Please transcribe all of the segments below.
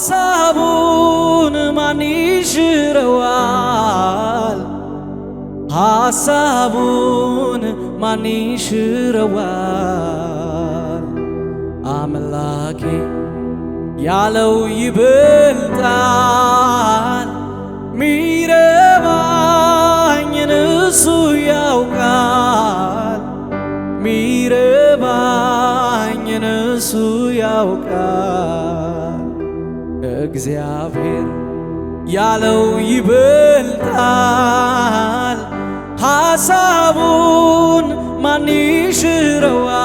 ሐሳቡን ማን ይሽረዋል? ሐሳቡን ማን ይሽረዋል? አምላኬ ያለው ይበልጣል። ሚረባኝን እሱ ያውቃል። ሚረባኝን እሱ ያውቃል። እግዚአብሔር ያለው ይበልጣል። ሐሳቡን ማን ይሽረዋል?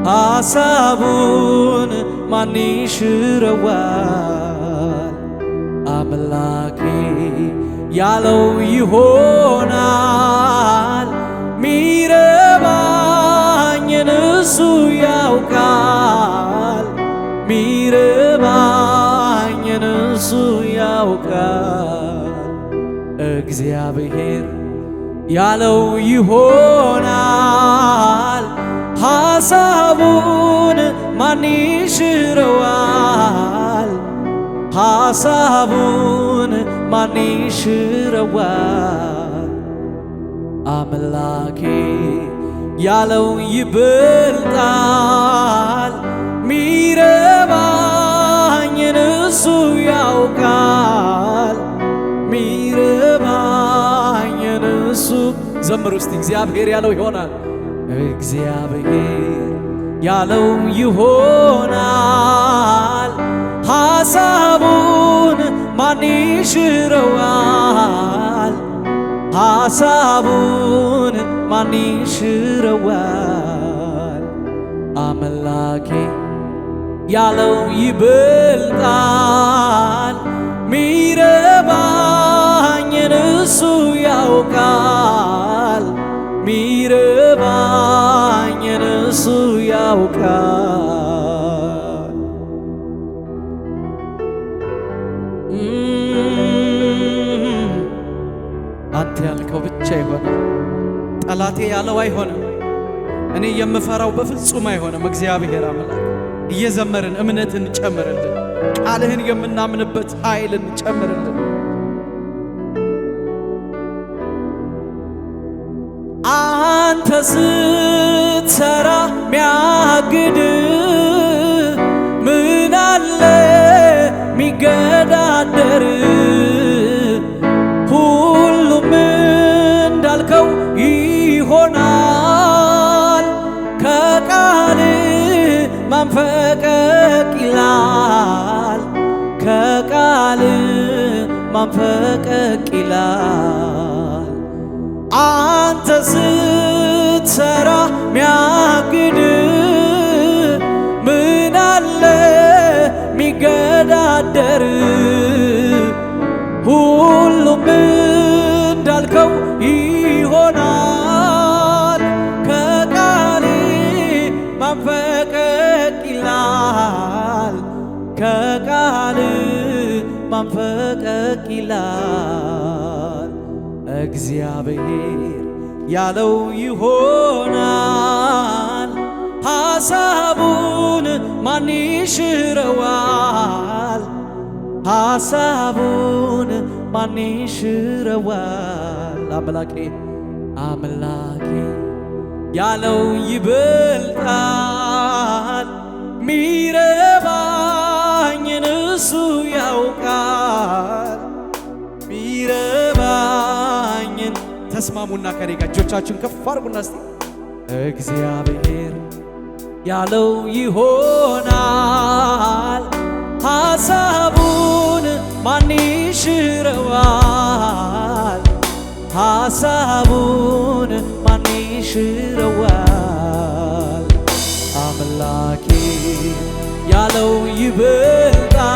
ሐሳቡን ማን ይሽረዋል? አምላኬ ያለው ይሆናል። ሚረባኝን እሱ ያውቃል። ሚረባኝን እሱ ያውቃል። እግዚአብሔር ያለው ይሆናል። ሐሳቡን ማን ይሽረዋል? ሐሳቡን ማን ይሽረዋል? አምላኬ ያለው ይበልጣል። ሚረባኝን እሱ ያውቃል። ሚረባኝን እሱ ዘምር ውስጥ እግዚአብሔር ያለው ይሆናል። እግዚአብሔር ያለው ይሆናል። ሐሳቡን ማን ይሽረዋል? ሐሳቡን ማን ይሽረዋል? አምላኬ ያለው ይበልጣል። ሚረባኝን እሱ ያውቃል። ሚረባኝን እሱ ያውቃል። አንተ ያልከው ብቻ ይሆናል። ጠላቴ ያለው አይሆንም። እኔ የምፈራው በፍጹም አይሆንም። እግዚአብሔር አምላክ እየዘመርን እምነትን ጨምርልን። ቃልህን የምናምንበት ኃይልን ጨምርልን። አንተ ስትሰራ ሚያግድ ምን አለ ሚገዳደር? ሁሉም እንዳልከው ይሆናል። ከቃል ማንፈቀቅ ይላል። ከቃል ማንፈቀቅ ይላል። አንተ ስትሰራ ሚያግድ ምን አለ ሚገዳደር? ሁሉም እንዳልከው ይሆናል። ከቃል ማንፈቀቅ ይላል። ከቃል ማንፈቀቅ ይላል። እግዚአብሔር ያለው ይሆናል። ሐሳቡን ማን ይሽረዋል? ሐሳቡን ማን ይሽረዋል? አምላኬ ያለው ይበልጣል። ሚረባኝን እሱ ያውቃል። ሚረባኝን ተስማሙና ከኔ ጋር እጆቻችሁን ከፍ አድርጉና እስቲ እግዚአብሔር ያለው ይሆናል። ሐሳቡን ማን ይሽረዋል? ሐሳቡን ማን ይሽረዋል? አምላኬ ያለው ይበልጣል።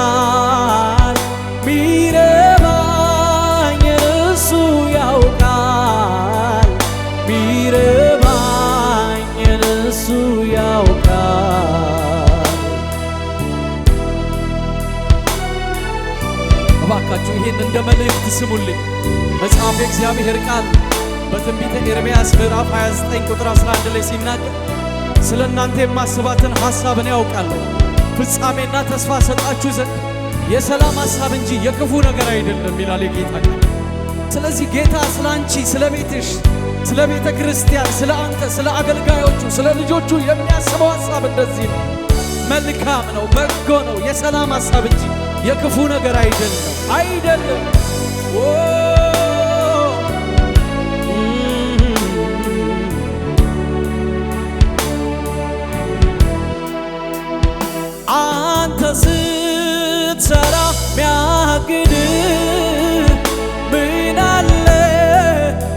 ሚረባኝን እሱ ያውቃል። ሚረባኝን እሱ ያውቃል። እባካችሁ ይህን እንደ መልእክት ስሙልኝ። መጽሐፍ የእግዚአብሔር ቃል በትንቢተ ኤርምያስ ምዕራፍ 29 ቁጥር 11 ላይ ሲናገር ስለ እናንተ የማስባትን ሐሳብን ያውቃለሁ ፍጻሜና ተስፋ ሰጣችሁ ዘንድ የሰላም ሐሳብ እንጂ የክፉ ነገር አይደለም ይላል የጌታ ቃል። ስለዚህ ጌታ ስለ አንቺ፣ ስለ ቤትሽ፣ ስለ ቤተ ክርስቲያን፣ ስለ አንተ፣ ስለ አገልጋዮቹ፣ ስለ ልጆቹ የሚያስበው ሐሳብ እንደዚህ ነው። መልካም ነው፣ በጎ ነው፣ የሰላም ሐሳብ እንጂ የክፉ ነገር አይደለም። አንተ ስትሰራ ሚያግድ ምን አለ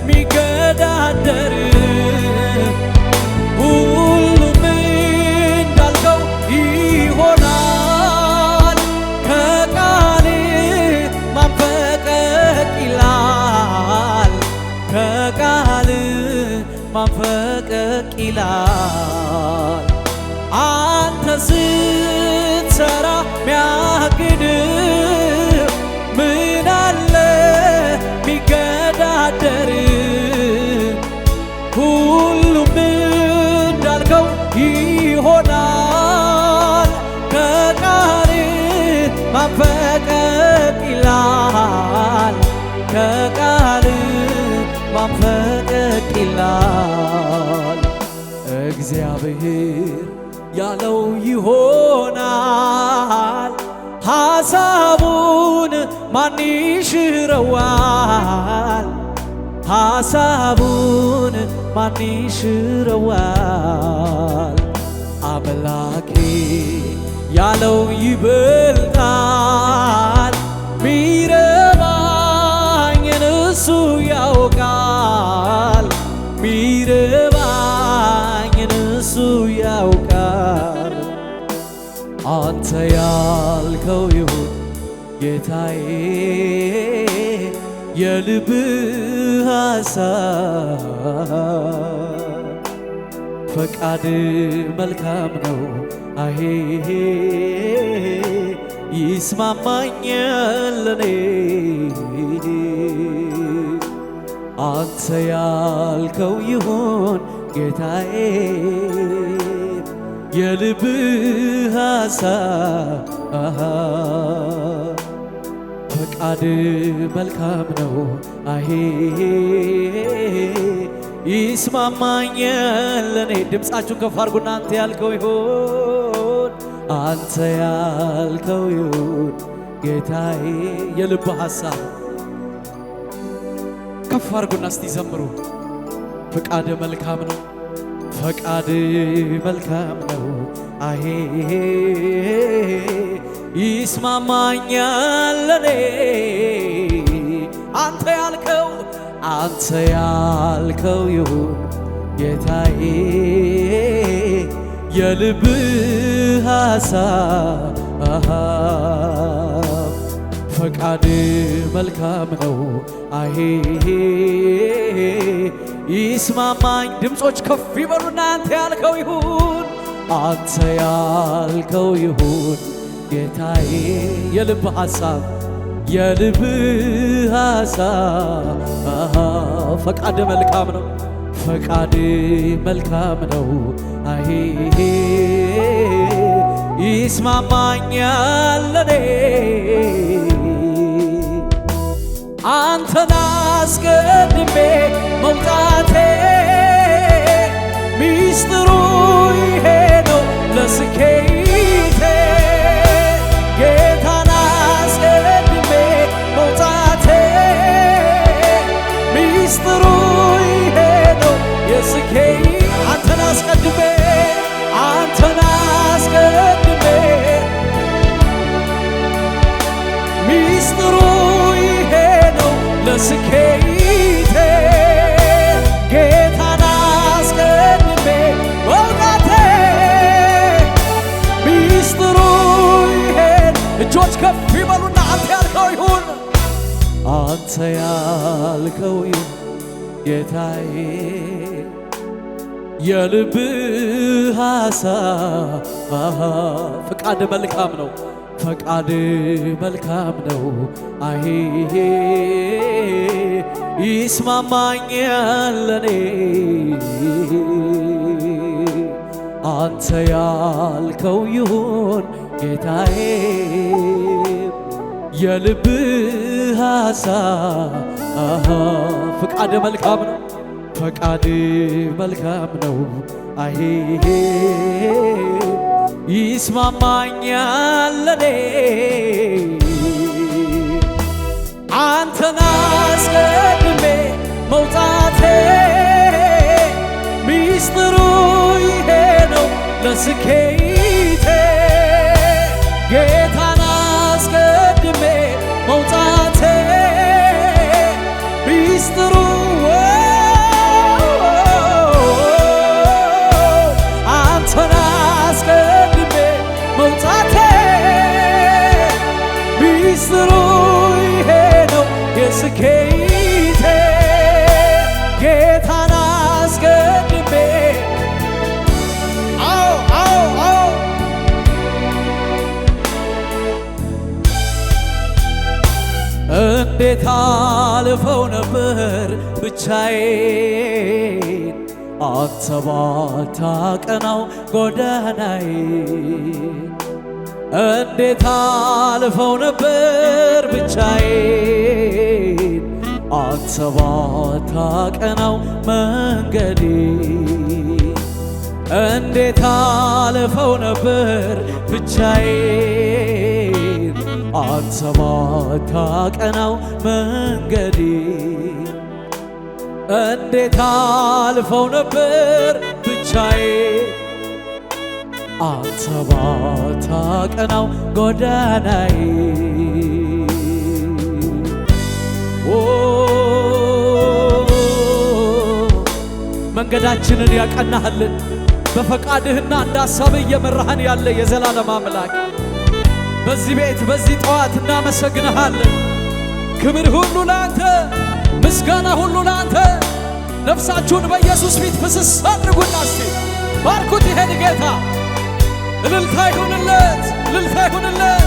ሚገዳደር? ሁሉም እንዳልከው ይሆናል። ከቃል ማንፈቀቅ ይላል፣ ከቃል ማንፈቀቅ ይላል። አንተ ስትሰራ ሚያግድ ምን አለ ሚገዳደር? ሁሉም እንዳልከው ይሆናል። ከቃል ማንፈቀቅ ይላል፣ ከቃል ማንፈቀቅ ይላል። እግዚአብሔር ያለው ይሆናል። ሐሳቡን ማን ይሽረዋል? ሐሳቡን ማን ይሽረዋል? አምላኬ ያለው ይበልጣል። ሚረባኝን እሱ ያውቃል፣ ሚረባኝን እሱ ያውቃል። አንተ ያልከው ይሁን ጌታዬ፣ የልብህ ሐሳብ ፈቃድ መልካም ነው። አሄ ይስማማኛል ለኔ። አንተ ያልከው ይሁን ጌታዬ፣ የልብህ ሐሳብ ፈቃድ መልካም ነው። አሄ ይስማማኛል ለኔ። ድምፃችሁን ከፍ አድርጉና አንተ ያልከው ይሁን፣ አንተ ያልከው ይሁን ጌታዬ። የልብህ ሐሳብ ከፍ አድርጉና እስቲ ዘምሩ። ፈቃድ መልካም ነው፣ ፈቃድ መልካም ነው። አሄ ይስማማኛል ለኔ። አንተ ያልከው ይሁን ጌታዬ፣ የልብህ ሐሳብ ፈቃድ መልካም ነው። አሄ ይስማማኝ። ድምፆች ከፍ ይበሉና አንተ ያልከው ይሁን፣ አንተ ያልከው ይሁን ጌታዬ። የልብህ ሐሳብ የልብህ ሐሳብ ፈቃድ መልካም ነው፣ ፈቃድ መልካም ነው። አሄ ይስማማኛል ለኔ። አንተን አስቀድሜ መውጣቴ ሚስጥሩ ይሄ ነው ለስኬቴ። ጌታን አስቀድሜ መውጣቴ ሚስጥሩ ይሄ ነው የስኬቴ። አንተን አስቀድሜ ሚስጥሩ ይሄ ነው ለስኬቴ። ጌታን አስቀድሜ መውጣቴ ሚስጥሩ ይሄ። እጆች ከፍ ይበሉና አንተ ያልከው ይሁን፣ አንተ ያልከው ይሁን ጌታዬ። የልብህ ሐሳብ ፈቃድ መልካም ነው፣ ፈቃድ መልካም ነው። አሄ ይስማማኛል ለኔ። አንተ ያልከው ይሁን ጌታዬ የልብህ ሐሳብ ፈቃድ መልካም ነው፣ ፈቃድ መልካም ነው። አሄ ይስማማኛል ለኔ አንተን አስቀድሜ መውጣቴ ሚስጥሩ ይሄ ነው ለስኬቴ ጌታን አስቀድሜ መውጣቴ ሚስጥሩ አንተን አስቀድሜ መውጣቴ ሚስጥሩ ይሄ ነው የስኬቴ ጌታን አስቀድሜ እንዴት አልፈው ነበር ብቻዬን አንተ ባታቀናው ጎዳናዬን እንዴት አልፈው ነበር ብቻዬን አንተ ባታቀናው መንገዴን እንዴት አልፈው ነበር ብቻዬን አንተ ባታቀናው መንገዴን እንዴት አልፈው ነበር ብቻዬን አንተ ባታቀናው ጎዳናዬን መንገዳችንን ያቀናህልን በፈቃድህና እንደ ሐሳብህ እየመራህን ያለ የዘላለም አምላክ በዚህ ቤት በዚህ ጠዋት እናመሰግንሃለን። ክብር ሁሉ ለአንተ፣ ምስጋና ሁሉ ለአንተ። ነፍሳችሁን በኢየሱስ ፊት ፍስስ አድርጉና እስቲ ባርኩት ይሄን ጌታ። እልልታ ይሁንለት፣ እልልታ ይሁንለት።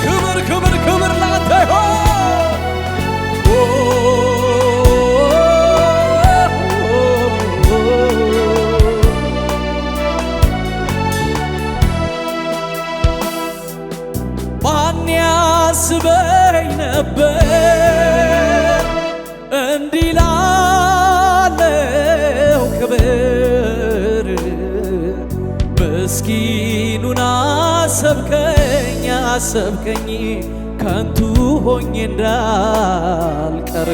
ክብር ክብር ክብር ለአንተ ይሁን። ማን ያስበኝ ነበር እንዲህ ላለው ክብር ምስኪኑን አሰብከኝ አሰብከኝ ከንቱ ሆኜ እንዳልቀር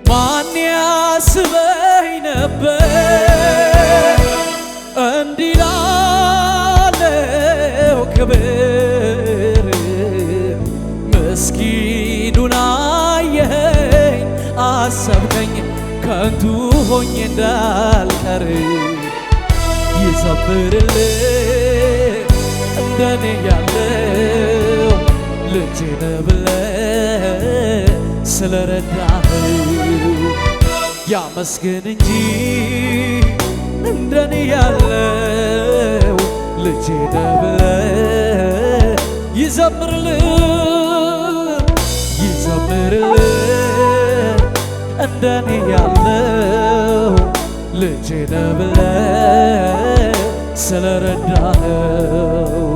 ማን ያስበኝ ነበር እንዲህ ላለው ክብር ምስኪኑን አየኸኝ አሰብከኝ ከንቱ ሆኜ እንዳልቀር ይዘምርልህ እንደኔ ያለው ልጄ ነህ ብለህ ስለረዳኸው ያመስግን እንጂ እንደኔ ያለው ልጄ ነህ ብለህ ይዘምርልህ ይዘምርልህ እንደኔ ያለው ልጄ ነህ ብለህ ስለረዳኸው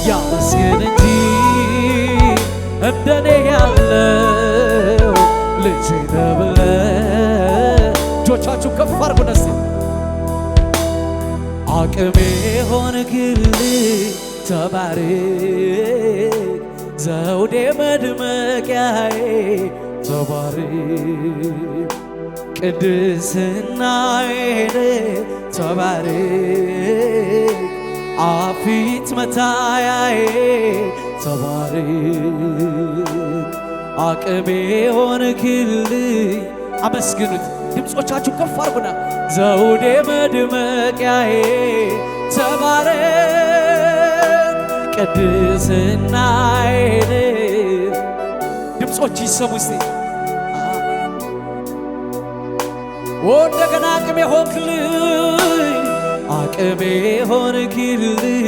ያመስግን እንጂ እንደኔ ያለው ልጄ ነህ ብለህ እጆቻችሁ ከፍ አድርጉ እስቲ አቅሜ ሆንክልኝ ተባረክ ዘውዴ መድመቂያዬ ተባረክ ቅድስናዬ ተባረክ አፊት መታያዬ ተባረክ አቅሜ ሆንክልኝ አመስግኑት ድምፆቻችሁ ከፍ አድርጉና ዘውዴ መድመቂያዬ ተባረክ ቅድስናዬ ድምፆች ይሰሙ እስቲ እንደገና አቅሜ ሆንክልኝ አቅሜ ሆንክልኝ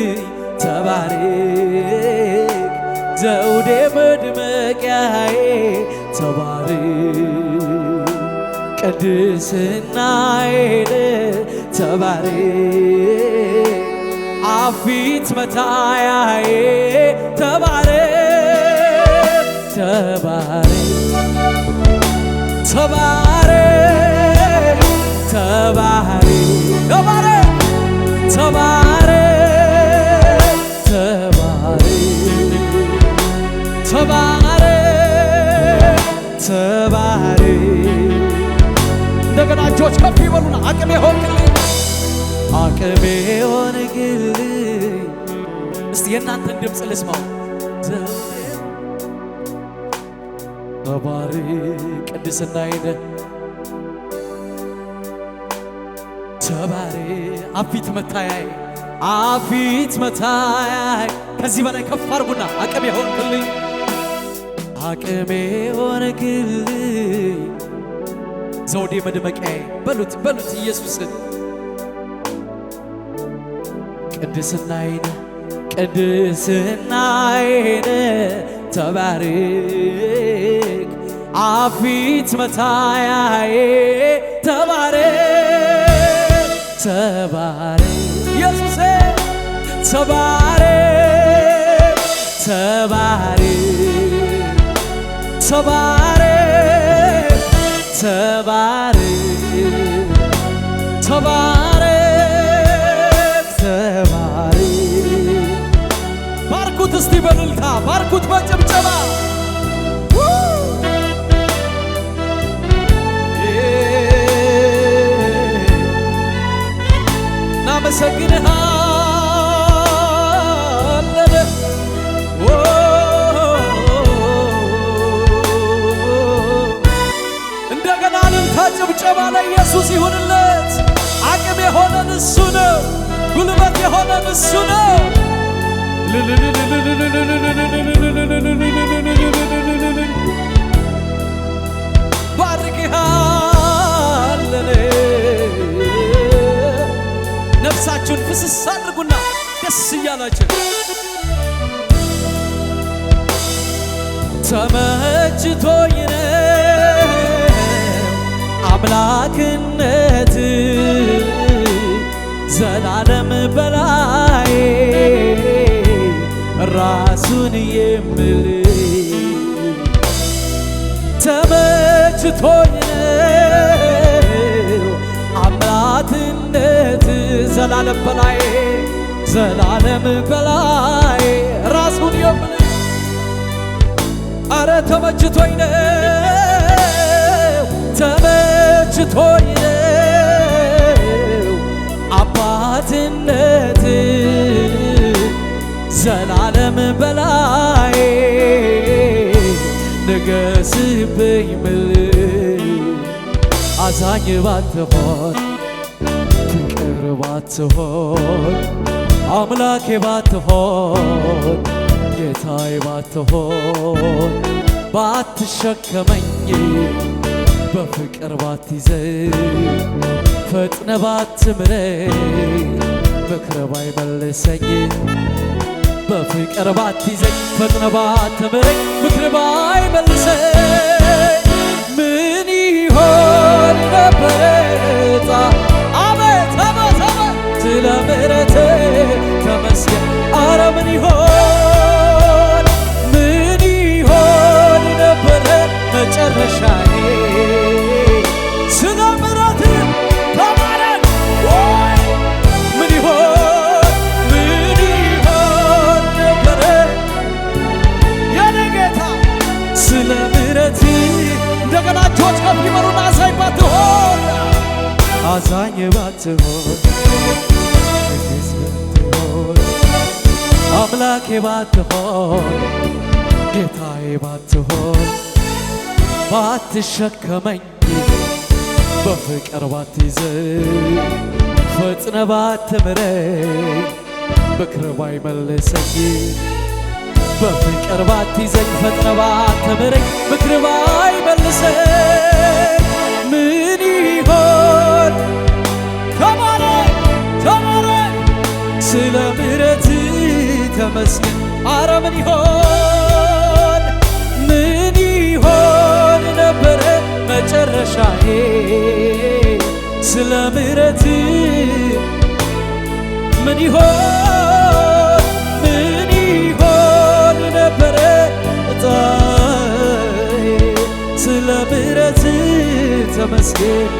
ተባረክ ዘውዴ መድመቂያዬ ተባረክ ቅድስናዬ ተባረክ አፊት መታያዬ ተባረክ ተባረክ ተባረክ ተባረክ ተባረክ ተባረክ ተባረክ ተባረክ እንደገና እጆች ከፍ ይበሉና አቅሜ ሆንክልኝ አቅሜ ሆንክልኝ። እስቲ የእናንተን ድምፅ ልስማው። ተባረክ ቅድስናዬን ተባረክ አፊት መታያዬ አፊት መታያዬ። ከዚህ በላይ ከፍ አድርጉና አቅሜ ሆንክልኝ አቅሜ ሆንክልኝ ዘውዴ መድመቂያዬ በሉት በሉት ኢየሱስን ቅድስናዬን ቅድስናዬን ተባረክ አፊት መታያዬ ተባረክ ተባረክ ኢየሱሴ ተባረክ ተባረክ ተባረክ ተባረክ ተባረክ ተባረክ። ባርኩት እስቲ በእልልታ ባርኩት በጭብጨባ እናመሰግንሃለን። እንደገና እልልታ ጭብጨባ ለኢየሱስ ይሁንለት። አቅም የሆነን እሱ ነው፣ ጉልበት የሆነን እሱ ነው። ባርክሃለን። ነፍሳችሁን ፍስስ አድርጉና ደስ እያላችሁ ተመችቶኝ ነው አምላክነት ዘላለም በላይ ራሱን የምል ተመችቶኝ ነው አምላክነት ዘላለም በላይ ዘላለም በላይ ራሱን የምል አረ ተመችቶኝ ነው ተመችቶኝ ነው አባትነት ዘላለም በላይ ንገስብኝ ምል አዛኝ ባትሆን ፍቅር ባትሆን አምላኬ ባትሆን ጌታዬ ባትሆን ባትሸከመኝ በፍቅር ባትይዘኝ ፈጥነ ባትምረኝ ምክር ባይመልሰኝ በፍቅር ባትይዘኝ ፈጥነ ባትምረኝ ምክር ባይመልሰኝ ምን ይሆን ነበረ ዕጣ አቤት አቤት አቤት ስለ ምሕረትህ ተመስገን። አረ ምን ይሆን ነበረ መጨረሻዬ ስለ ምሕረትህ ተባረክ። ምን ይሆን ነበረ የኔ ጌታ ስለ ምሕረትህ። እንደገና እጆች ከፍ ይበሉና አዛኝ ባትሆን አምላኬ ባትሆን ጌታዬ ባትሆን ባትሸከመኝ በፍቅር ባትይዘኝ ፈጥነ ባትምረኝ ምክር ባይመልሰኝ በፍቅር ባትይዘኝ ፈጥነ ባትምረኝ ምክር ባይመልሰኝ ምን ይሆን ተባረክ ስለ ምሕረትህ ተመስገን። አረ ምን ይሆን ነበረ መጨረሻዬ ስለ ምሕረት ምን ይሆን ነበረ ዕጣዬ ስለ ምሕረት ተመስገን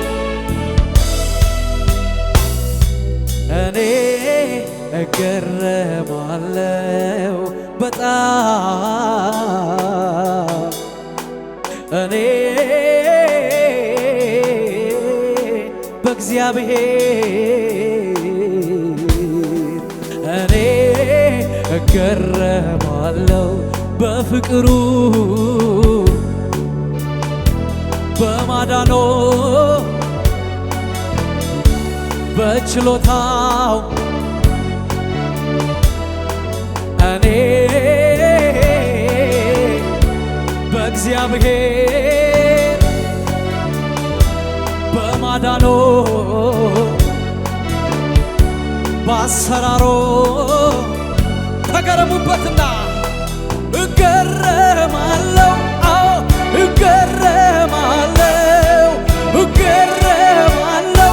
እኔ እገረማለሁ በጣም እኔ በእግዚአብሔር እኔ እገረማለሁ በፍቅሩ በማዳኖ በችሎታው እኔ በእግዚአብሔር በማዳኖ በአሰራሮ ተገረሙበትና እገረማለሁ እገረማለሁ እገረማለሁ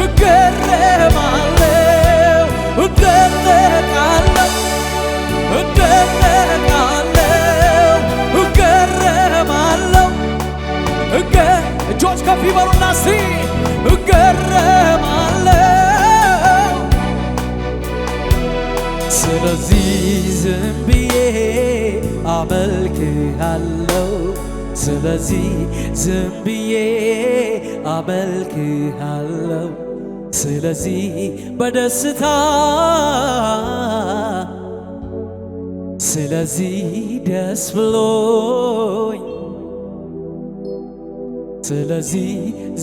እገረማለሁ እደነቃለሁ እደነቃለሁ እገረማለሁ እጆች ከፍ ይበሉና እስቲ እገረማለሁ ስለዚህ ዝም ብዬ አመልክሃለሁ ስለዚህ ዝም ብዬ አመልክሃለሁ ስለዚህ በደስታ ስለዚህ ደስ ብሎኝ ስለዚህ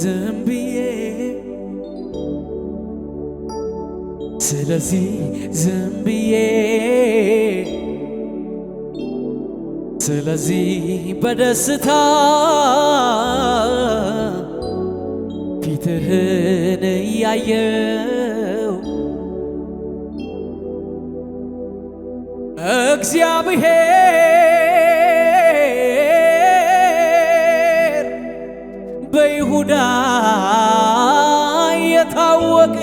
ዝም ብዬ ስለዚህ ዝም ብዬ ስለዚህ በደስታ ፊትህን እያየው እግዚአብሔር በይሁዳ የታወቅ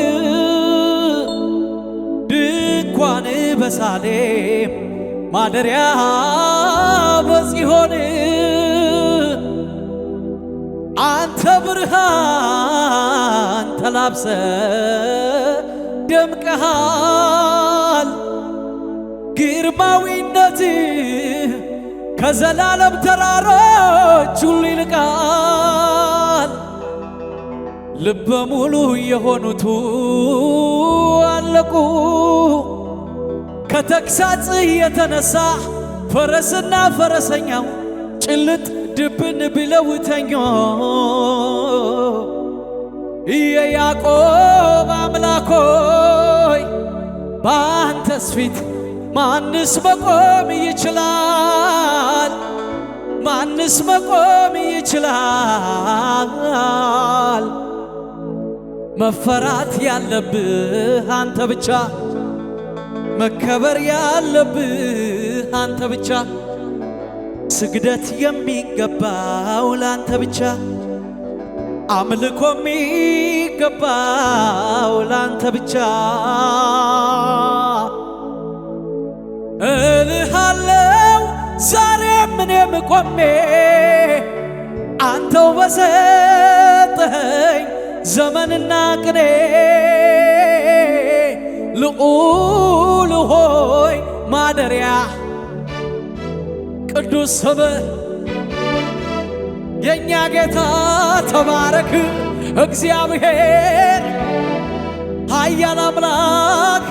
ድንኳን በሳሌም ማደሪያ በጽዮን አንተ ብርሃን ተላብሰ ደምቀሃል ግርማዊነትህ ከዘላለም ተራሮች ሁሉ ይልቃል ልበ ሙሉ የሆኑቱ አለቁ ከተግሳጽህ የተነሳ ፈረስና ፈረሰኛው ጭልጥ ድብን ብለው ተኙ የያዕቆብ አምላክ ሆይ በአንተስ ፊት ማንስ መቆም ይችላል? ማንስ መቆም ይችላል? መፈራት ያለብህ አንተ ብቻ መከበር ያለብህ አንተ ብቻ ስግደት የሚገባው ላንተ ብቻ አምልኮ የሚገባው ላንተ ብቻ እልሃለው ዛሬም እኔም ቆሜ አንተው በሰጠኸኝ ዘመንና ቅኔ ልዑል ሆይ ማደሪያ ቅዱስ ስምህ የእኛ ጌታ ተባረክ እግዚአብሔር ኃያል አምላክ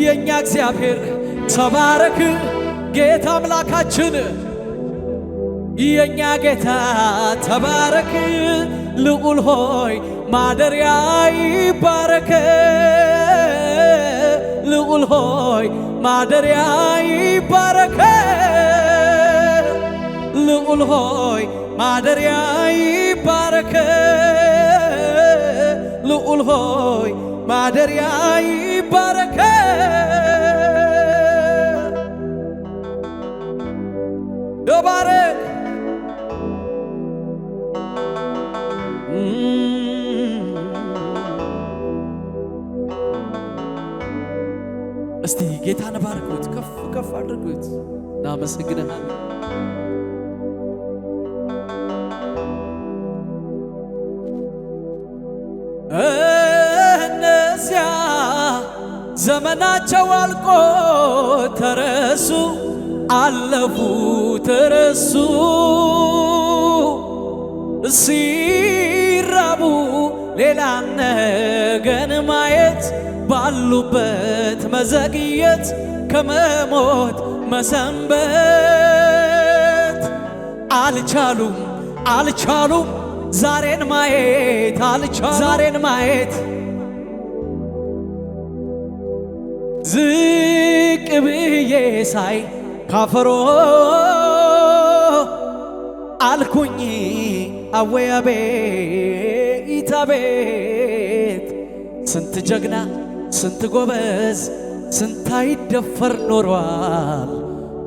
የእኛ እግዚአብሔር ተባረክ ጌታ አምላካችን የእኛ ጌታ ተባረክ ልዑል ሆይ ማደሪያ ይባረክ ልዑል ሆይ ማደሪያ ይባረክ ልዑል ሆይ ማደሪያ ይባረክ ልዑል ሆይ ማደሪያ ይባረክ ተባረክ እስቲ ጌታን ባርኩት፣ ከፍ ከፍ አድርጉት። እናመሰግንሃለን። እነዚያ ዘመናቸው አልቆ ተረሱ፣ አለፉ ተረሱ። ሲራቡ ሌላ ነገን ማየት፣ ባሉበት መዘግየት፣ ከመሞት መሰንበት። አልቻሉም አልቻሉም ዛሬን ማየት፣ አልቻሉም ዛሬን ማየት። ዝቅ ብዬ ሳይ ካፈሮ አልኩኝ አወይ አቤት አቤት። ስንት ጀግና ስንት ጎበዝ ስንት አይደፈር ኖሯል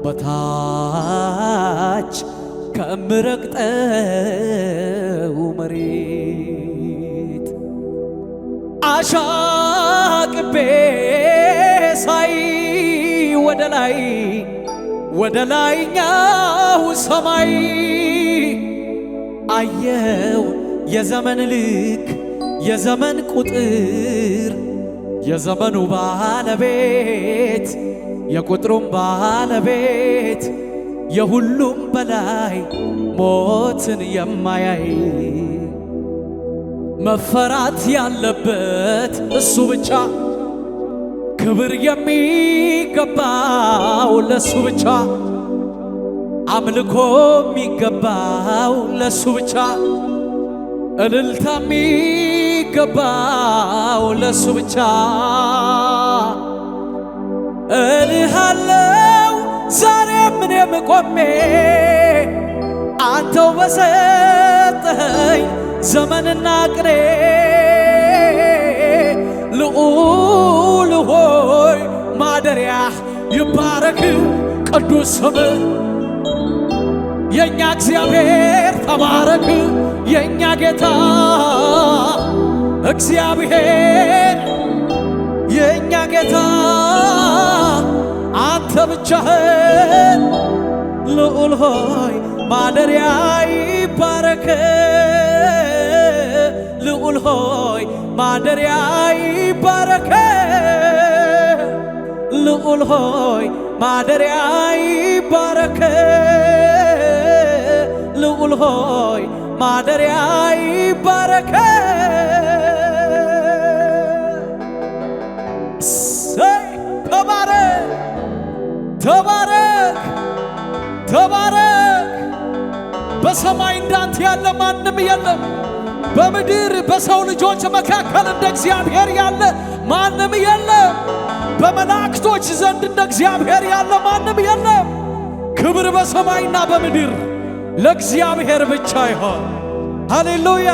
በታች ከምረግጠው መሬት። አሻቅቤ ሳይ ወደ ላይ ወደ ላይኛው ሰማይ አየው የዘመን ልክ የዘመን ቁጥር የዘመኑ ባለቤት የቁጥሩም ባለቤት የሁሉም በላይ ሞትን የማያይ መፈራት ያለበት እሱ ብቻ ክብር የሚገባው ለሱ ብቻ አምልኮ የሚገባው ለሱ ብቻ እልልታ የሚገባው ለሱ ብቻ እልሃለው ዛሬም እኔም ቆሜ አንተው በሰጠኸኝ ዘመንና ቅኔ ልዑል ሆይ ማደሪያህ ይባረክ ቅዱስ ስምህ የእኛ እግዚአብሔር ተባረክ የእኛ ጌታ እግዚአብሔር የእኛ ጌታ አንተ ብቻህን ልዑል ሆይ ማደሪያ ይባረክ ልዑል ሆይ ማደሪያ ይባረክ ልዑል ሆይ ማደሪያ ይባረክ ልዑል ሆይ ማደሪያ ይባረክ። ተባረክ ተባረክ ተባረክ። በሰማይ እንዳንተ ያለ ማንም የለም። በምድር በሰው ልጆች መካከል እንደ እግዚአብሔር ያለ ማንም የለም። በመላእክቶች ዘንድ እንደ እግዚአብሔር ያለ ማንም የለም። ክብር በሰማይና በምድር ለእግዚአብሔር ብቻ ይሆን። ሃሌሉያ!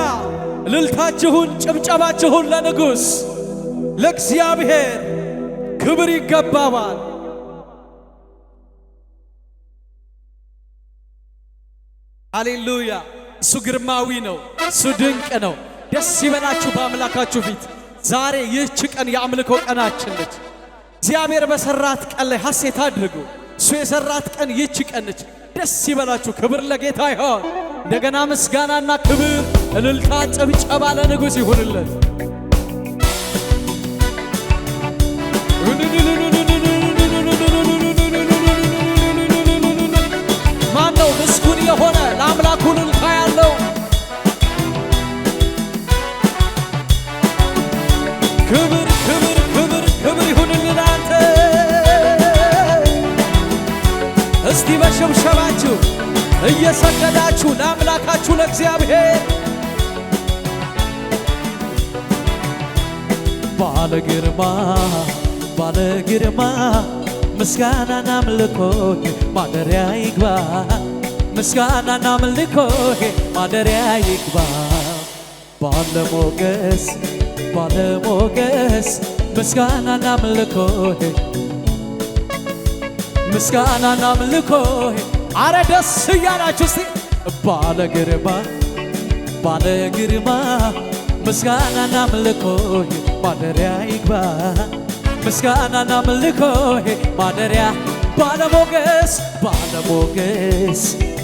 እልልታችሁን ጭብጨባችሁን ለንጉሥ ለእግዚአብሔር ክብር ይገባዋል። ሃሌሉያ! እሱ ግርማዊ ነው፣ እሱ ድንቅ ነው። ደስ ይበላችሁ በአምላካችሁ ፊት። ዛሬ ይህች ቀን የአምልኮ ቀናችን ነች። እግዚአብሔር በሰራት ቀን ላይ ሐሴት አድርጉ። እሱ የሰራት ቀን ይህች ቀን ነች። ደስ ይበላችሁ። ክብር ለጌታ ይሆን። እንደገና ምስጋናና ክብር እልልታ ጭብጨባ ለንጉሥ ይሁንለት። ማን ነው ምስጉን የሆነ ለአምላኩ እልልታ ያለው? ክብር ክብር ክብር ክብር ይሁንልን አንተ። እስቲ በሽብሸባችሁ እየሰገዳችሁ ለአምላካችሁ ለእግዚአብሔር ባለ ግርማ ባለ ግርማ ምስጋናና አምልኮህ ማደሪያ ይግባ ምስጋናና አምልኮህ ማደሪያ ይግባ ባለሞገስ ባለሞገስ ምስጋናና አምልኮህ ምስጋናና አምልኮህ አረ ደስ እያላችሁ እስቲ ባለ ግርማ ባለ ግርማ ምስጋናና አምልኮህ ማደሪያ ይግባ ምስጋናና አምልኮዬ ማደሪያ ባለሞገስ ባለሞገስ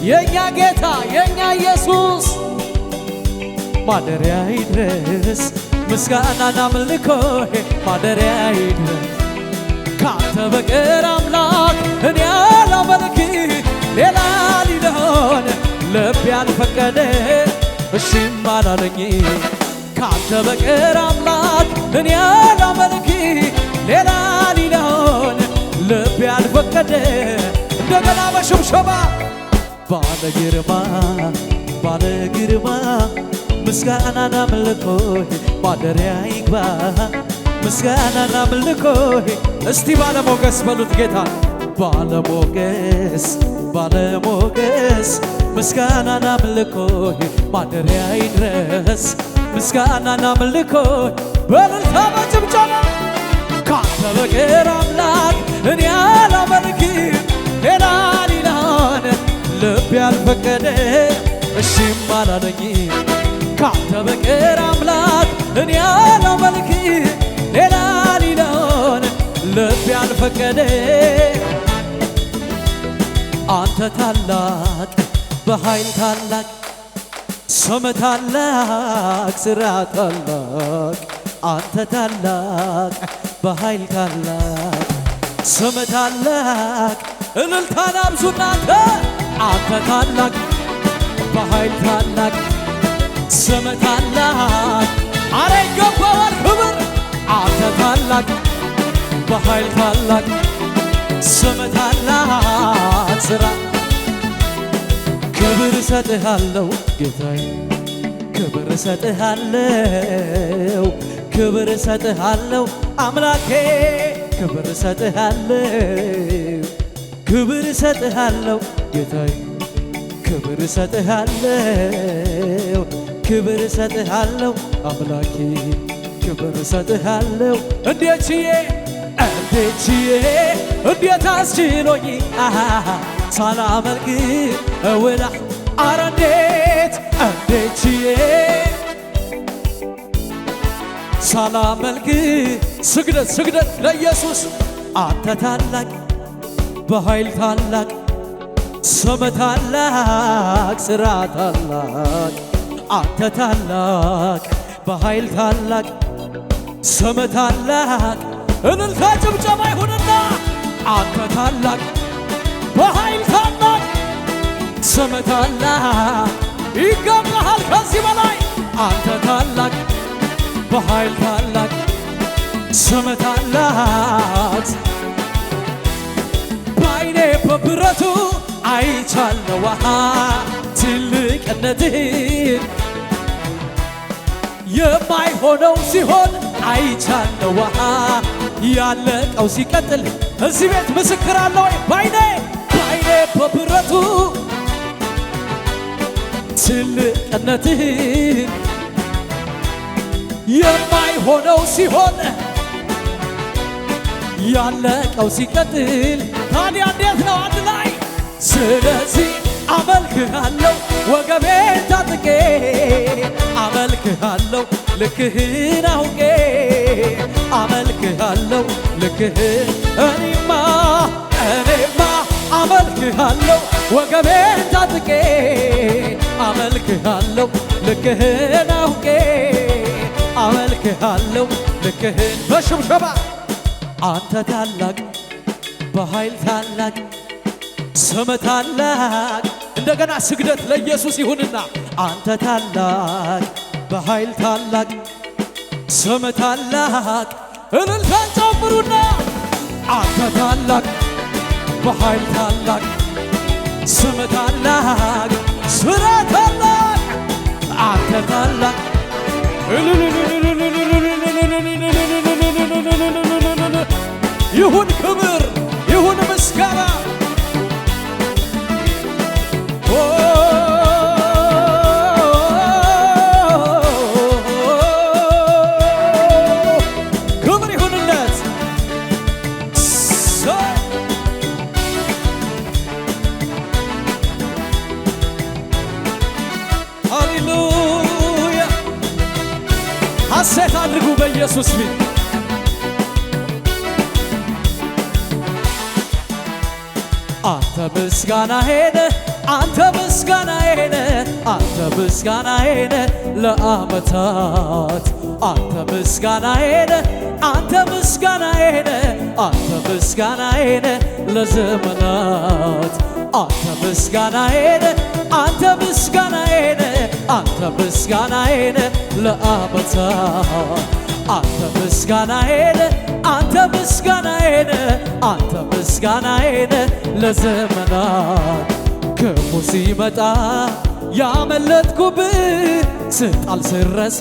የኛ ጌታ የኛ ኢየሱስ ማደሪያ ይድረስ ምስጋናና አምልኮዬ ማደሪያ ይድረስ ካንተ በቀር አምላክ እኔ አላመልክ ሌላ ሊሆን ልቤ ያልፈቀደ እሺም አላለኝ ካንተ በቀር አምላክ እኔ አላመልክ ሌላ ሊሆን ልቤ ያልፈቀደ እንደገና በሽብሸባ ባለ ግርማ ምስጋናና አምልኮዬ ማደሪያ ይግባ ምስጋናና አምልኮዬ እስቲ ባለሞገስ በሉት ጌታ ባለሞገስ ምስጋናና አምልኮዬ ማደሪያ ይድረስ ምስጋናና አምልኮዬ በእልልታ በጭብጨባ ካንተ በቀር አምላክ እኔ አላመልክም ሌላ ሊሆን ልቤ ያልፈቀደ እሺም አላለኝ ካንተ በቀር አምላክ እኔ አላመልክም ሌላ ሊሆን ልቤ ያልፈቀደ አንተ ታላቅ በኃይል ታላቅ ስም ታላቅ ሥራ ታላቅ አንተ ታላቅ በኃይል ታላቅ ስም ታላቅ እልልታን አብዙና አንተ ታላቅ በኃይል ታላቅ ስም ታላቅ አረ ይገባዋል ክብር አንተ ታላቅ በኃይል ታላቅ ስም ታላቅ ሥራ ክብር እሰጥሃለሁ ጌታዬ ክብር እሰጥሃለሁ ክብር እሰጥሃለሁ አምላኬ ክብር እሰጥሃለሁ ክብር እሰጥሃለሁ ጌታዬ ክብር እሰጥሃለሁ ክብር እሰጥሃለሁ አምላኬ ክብር እሰጥሃለሁ እንዴት አስችሎኝ ሳላመልክ እውላ አረ እንዴት ሳላመልክ ስግደት ለኢየሱስ አንተ ታላቅ በኃይል ታላቅ ስም ታላቅ ሥራ ታላቅ አንተ ታላቅ በኃይል ታላቅ ስም ታላቅ እልልታ ጭብጨባ ይሁንና አንተ ታላቅ በኃይል ታላቅ ስም ታላቅ ይገባሃል ከዚህ በላይ አንተ ታላቅ በኃይል ታላቅ ስም ታላቅ በዓይኔ በብረቱ አይቻለሁ ትልቅነትህን የማይሆነው ሲሆን አይቻለሁ ያለቀው ሲቀጥል እዚህ ቤት ምስክር አለ ወይ በዓይኔ በብረቱ ትልቅነትህን የማይሆነው ሲሆን ያለቀው ሲቀጥል ታዲያ እንዴት ነው አንድ ላይ ስለዚህ አመልክሃለሁ ወገቤን ታጥቄ አመልክሃለሁ ልክህን አውቄ አመልክሃለሁ ልክህን እኔማ አመልክሃለሁ ወገቤን ታጥቄ አመልክሃለሁ ልክህን አውቄ አመልክሃለሁ ልክህን በሽብሸባ አንተ ታላቅ በኃይል ታላቅ ስም ታላቅ እንደገና ስግደት ለኢየሱስ ይሁንና አንተ ታላቅ በኃይል ታላቅ ስም ታላቅ እልልታን ጨምሩና አንተ ታላቅ በኃይል ታላቅ ስም ታላቅ ሥራ ታላቅ አንተ ታላቅ ይሁን ክብር ይሁን ምስጋና ክብር ይሁንለት ሃሌሉያ ሐሴት አድርጉ በኢየሱስ ፊት ምስጋናዬ ነህ አንተ ምስጋናዬ ነህ አንተ ምስጋናዬ ነህ ለዓመታት አንተ ምስጋናዬ ነህ አንተ ምስጋናዬ ነህ አንተ ምስጋናዬ ነህ ለዘመናት አንተ ምስጋናዬ ነህ አንተ ምስጋናዬ ነህ አንተ ምስጋናዬ ነህ ለዓመታት አንተ ምስጋናዬ ነህ አንተ ምስጋናዬ ነህ አንተ ምስጋናዬ ነህ ለዘመናት ክፉ ሲመጣ ያመለጥኩብህ ስጣል ስረሳ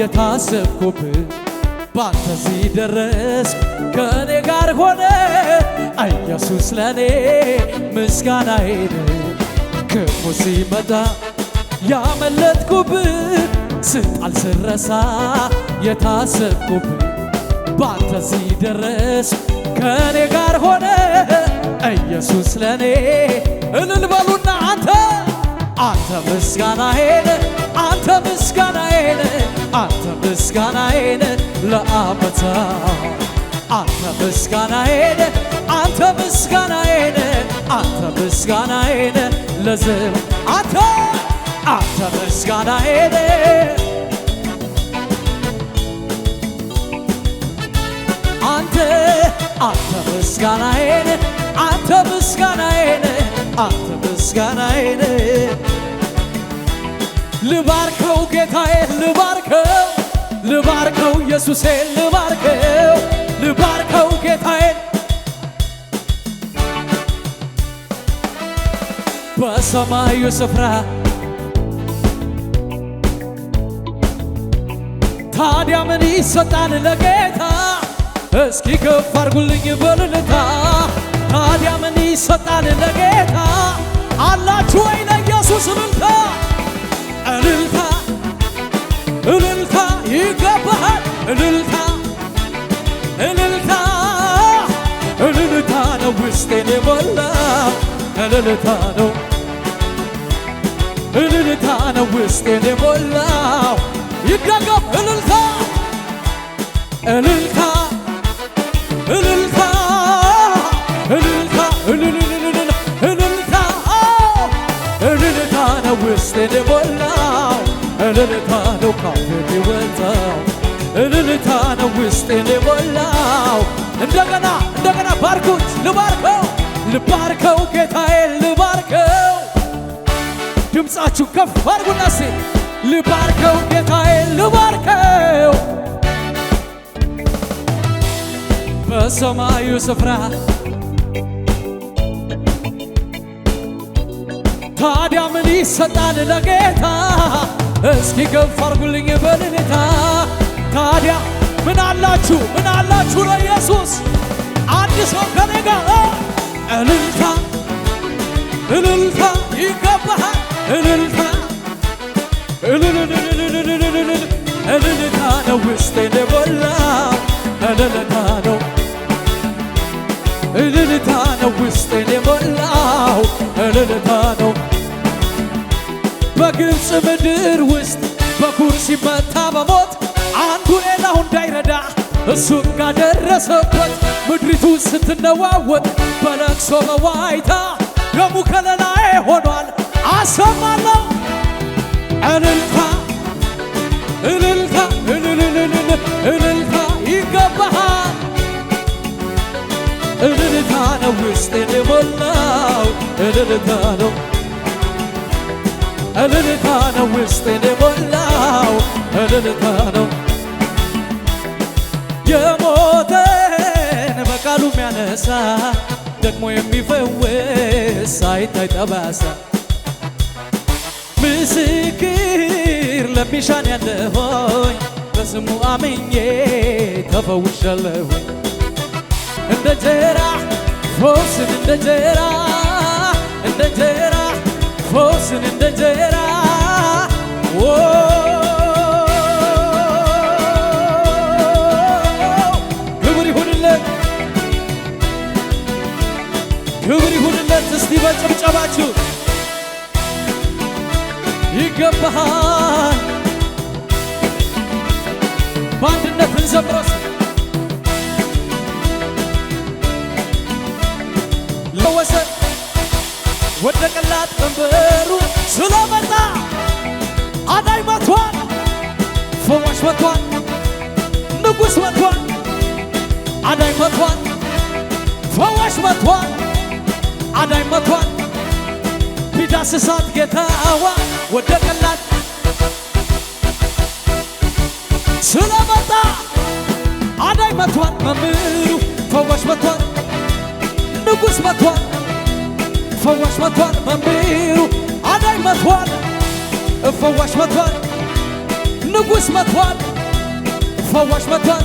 የታሰብኩብህ ባንተ ሲደረስ ከኔ ጋር ሆነ ኢየሱስ ለኔ ምስጋናዬ ነህ ክፉ ሲመጣ ያመለጥኩብህ ስጣል ስረሳ የታሰብኩብህ ባንተ ሲደረስ ከኔ ጋር ሆነ ኢየሱስ ለኔ እልል በሉና አንተ ምስጋናዬ ነህ አንተ ምስጋናዬ ነህ አንተ ምስጋናዬ ነህ ለዓመታት አንተ ምስጋናዬ ነህ አንተ ምስጋናዬ ነህ አንተ ምስጋናዬ ነህ ለዘመን አንተ ምስጋናዬ ነህ አንተ ምስጋናዬ ነህ አንተ ምስጋናዬ ነህ አንተ ምስጋናዬ ነህ ልባርከው ጌታዬ ልባርከው ኢየሱሴ ልባርከው ጌታዬ በሰማዩ ስፍራ ታዲያ ምን ይሰጣል ለጌታ እስኪ ከፍ አድርጉልኝ በእልልታ ታዲያ ምን ይሰጣል ለጌታ አላችሁ ወይ ለኢየሱስ እልልታ ይገባሃል እልልታ ነው ውስጤን የሞላው እልልታ ነው ውስጤን የሞላው ይደገም እልልታ ነው ውስጤን የሞላው እልልታ ነው ካፌ የወጣው እልልታ ነው ውስጤን የሞላው እንደገና ባርኩት ልባርከው ጌታዬ ልባርከው ድምፃችሁ ከፍ አድርጉና እስቲ ልባርከው ጌታዬ ልባርከው በሰማዩ ስፍራ ታዲያ ምን ይሰጣል ለጌታ እስኪ ከፍ አድርጉልኝ በእልልታ ታዲያ ምን አላችሁ ለኢየሱስ አንድ ሰው ከኔ ጋር እልልታ ይገባሃል እልልታ ነው ውስጤን የሞላው እልልታ ነው ውስጤን የሞላው እልልታ ነው በግብፅ ምድር ውስጥ በኩር ሲመታ በሞት አንዱ ሌላው እንዳይረዳ እሱን ጋር ደረሰበት ምድሪቱ ስትነዋወጥ በለቅሶ በዋይታ ደሙ ከለላዬ ሆኗል አሰማለሁ እልልታ ይገባሃል እልልታ ነው ውስጤን የሞላው እልልታ ነው ውስጤን የሞላው እልልታ ነው የሞተን በቃሉ የሚያነሳ ደግሞ የሚፈውስ ሳይታይ ጠባሳ ምስክር ለሚሻን ያለሆኝ በስሙ አምኜ ተፈውሻለሁኝ እንደ እንጀራ ፈውስን እንደ እንጀራ ፈውስን እንደ እንጀራ ክብር ይሁንለት እስቲ በጭብጨባችሁ ይገባሃል በአንድነት እንዘምረው ለወሰን ወደቀላት ቀንበሩ ስለመጣ አዳኝ መጥቷል ፈዋሽ መጥቷል ንጉሥ መጥቷል አዳኝ መጥቷል ፈዋሽ መጥቷል አዳኝ መጥቷል ቢዳስሳት ጌታዋ ወደቀላት ስለመጣ አዳኝ መጥቷል መምህሩ ፈዋሽ መጥቷል ንጉሥ መጥቷል ፈዋሽ መጥቷል መምህሩ አዳኝ መጥቷል ፈዋሽ መጥቷል ንጉሥ መጥቷል ፈዋሽ መጥቷል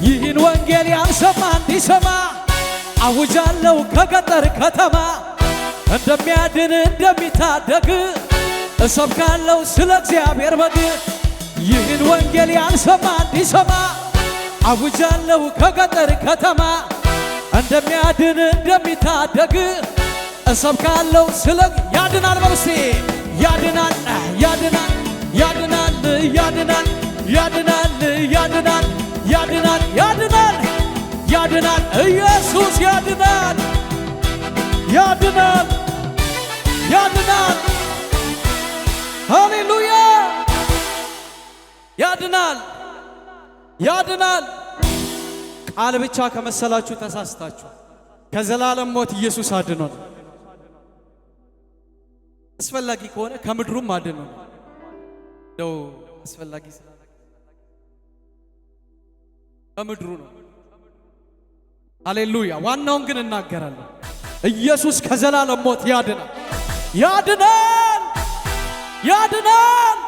ይህን ወንጌል ያልሰማ እንዲሰማ አውጃለሁ ከገጠር ከተማ እንደሚያድን እንደሚታደግ እሰብካለሁ ስለ እግዚአብሔር በግ ይህን ወንጌል ያልሰማ እንዲሰማ አውጃለሁ ከገጠር ከተማ እንደሚያድን እንደሚታደግ እሰብካለሁ ስለ ያድናል በውስጤ ያድናል ያድናል ያድናል ያድናል ያድናል ያድናል ያድናል ያድናል ያድናል ኢየሱስ ያድናል ያድናል ያድናል ሃሌሉያ ያድናል ያድናል ቃል ብቻ ከመሰላችሁ ተሳስታችሁ ከዘላለም ሞት ኢየሱስ አድኖን አስፈላጊ ከሆነ ከምድሩም አድኖን ነው አስፈላጊ ከምድሩ ነው ሃሌሉያ ዋናውን ግን እናገራለሁ ኢየሱስ ከዘላለም ሞት ያድናል ያድናል ያድናል